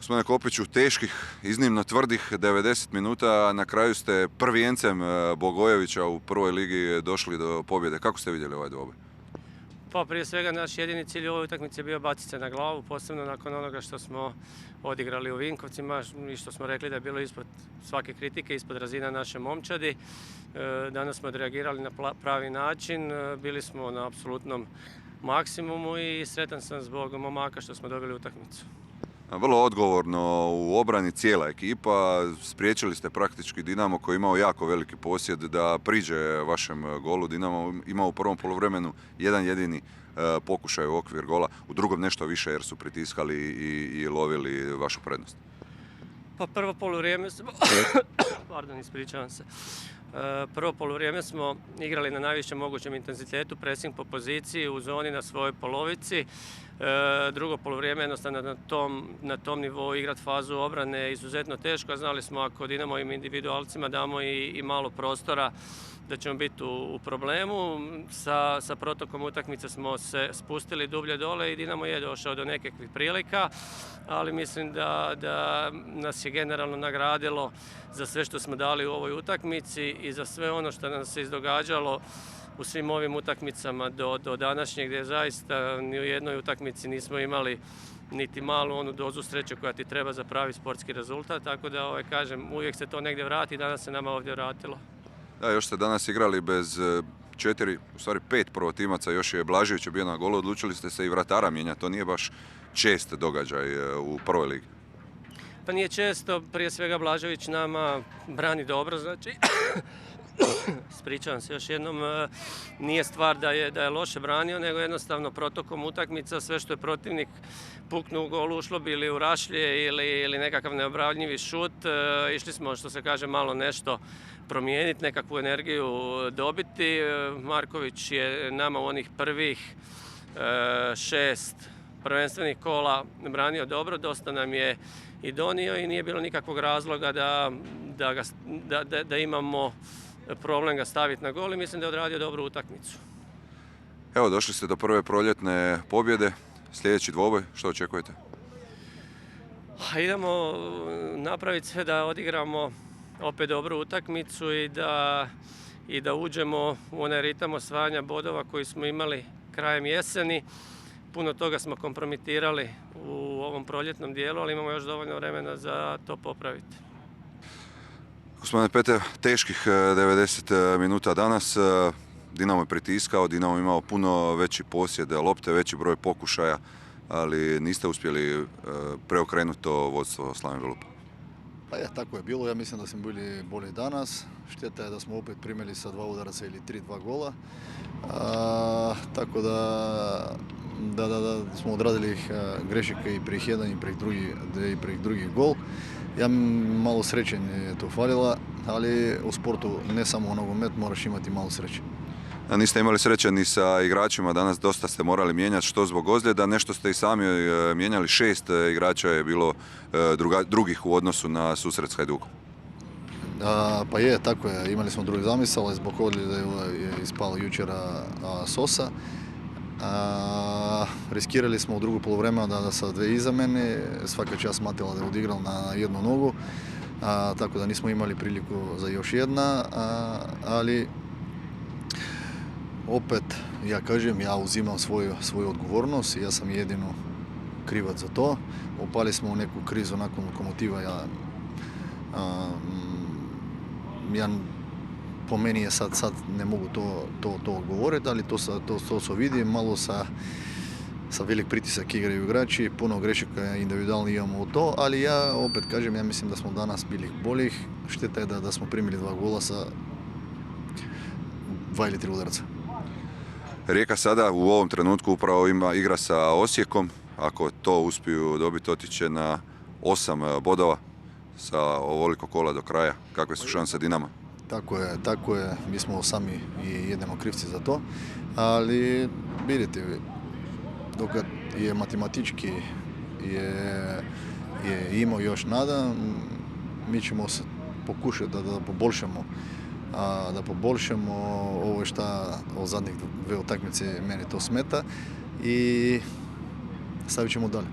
Gospodine Kopiću, teških, iznimno tvrdih 90 minuta, a na kraju ste prvijencem Bogojevića u prvoj ligi došli do pobjede. Kako ste vidjeli ovaj dvoboj? Pa prije svega naš jedini cilj u ovoj utakmici je bio baciti se na glavu, posebno nakon onoga što smo odigrali u Vinkovcima i što smo rekli da je bilo ispod svake kritike, ispod razina naše momčadi. Danas smo odreagirali na pravi način, bili smo na apsolutnom maksimumu i sretan sam zbog momaka što smo dobili utakmicu. Vrlo odgovorno u obrani cijela ekipa, spriječili ste praktički Dinamo koji je imao jako veliki posjed da priđe vašem golu. Dinamo imao u prvom poluvremenu jedan jedini pokušaj u okvir gola, u drugom nešto više jer su pritiskali i lovili vašu prednost. Pa prvo poluvrijeme smo, ispričavam se. Prvo poluvrijeme smo igrali na najvišem mogućem intenzitetu, pressing po poziciji, u zoni na svojoj polovici. Drugo poluvrijeme jednostavno na tom nivou igrati fazu obrane je izuzetno teško. Znali smo ako Dinamovim individualcima damo i malo prostora da ćemo biti u problemu. Sa protokom utakmice smo se spustili dublje dole i Dinamo je došao do nekakvih prilika, ali mislim da nas je generalno nagradilo za sve što smo dali u ovoj utakmici i za sve ono što nam se izdogađalo u svim ovim utakmicama do današnjeg, gdje zaista ni u jednoj utakmici nismo imali niti malu onu dozu sreće koja ti treba za pravi sportski rezultat, tako da kažem, uvijek se to negdje vrati i danas se nama ovdje vratilo. Da, još ste danas igrali bez 5 prvotimaca, još je Blažević bio na golu, odlučili ste se i vratara mijenjati, to nije baš čest događaj u prvoj ligi. Pa nije često, prije svega Blažević nama brani dobro, znači ispričavam se još jednom, nije stvar da je loše branio, nego jednostavno protokom utakmica sve što je protivnik puknuo u gol ušlo bi ili u rašlje ili nekakav neobranjivi šut. Išli smo, što se kaže, malo nešto promijeniti, nekakvu energiju dobiti. Marković je nama u onih prvih 6 prvenstvenih kola branio dobro, dosta nam je i donio i nije bilo nikakvog razloga da imamo problem ga staviti na gol i mislim da je odradio dobru utakmicu. Evo, došli ste do prve proljetne pobjede. Sljedeći dvoboj, što očekujete? Idemo napraviti sve da odigramo opet dobru utakmicu i da uđemo u onaj ritam osvajanja bodova koji smo imali krajem jeseni. Puno toga smo kompromitirali u ovom proljetnom dijelu, ali imamo još dovoljno vremena za to popraviti. Gospodine Petev, teških 90 minuta danas. Dinamo je pritiskao, Dinamo je imao puno veći posjed lopte, veći broj pokušaja, ali niste uspjeli preokrenuti to vodstvo Slaven Belupa. Pa je, tako je bilo. Ja mislim da smo bili bolji danas. Šteta je da smo opet primili sa 2 udaraca ili 3-2 gola. Tako da smo odradili grešike i prije jedan i prije drugi gol. Ja malo sreće je to falila, ali u sportu ne samo u nogomet moraš imati malo sreće. A niste imali sreće ni sa igračima, danas dosta ste morali mijenjati, što zbog ozljeda, nešto ste i sami mijenjali, 6 igrača je bilo drugih u odnosu na susret s Hajdukom. Pa je, tako je, imali smo drugi zamisao, ali zbog ozljeda je ispalo jučera Sosa. Riskirali smo u drugu poluvremenu da sa 2 iza mene, svaka čast Matila da je odigral na jednu nogu, tako da nismo imali priliku za još jedna, ali opet, ja kažem, ja uzimam svoju odgovornost, ja sam jedino krivac za to. Upali smo u neku krizu nakon Lokomotiva, po meni je sad ne mogu to odgovoriti, ali to se vidi malo sa velik pritisak igraju igrači, puno grešaka individualno imamo u to, ali ja opet kažem, ja mislim da smo danas bili boljih. Šteta je da smo primili 2 gola sa 2 ili 3 udarca. Rijeka sada u ovom trenutku upravo igra sa Osijekom. Ako to uspiju dobiti, otiće na 8 bodova sa ovoliko kola do kraja. Kakve su šanse Dinama? Tako je. Mi smo sami i jedemo krivci za to. Ali vidite, dok je matematički je imao još nada, mi ćemo pokušati da poboljšamo ovo što od zadnjih 2 utakmice meni to smeta i stavit ćemo dalje.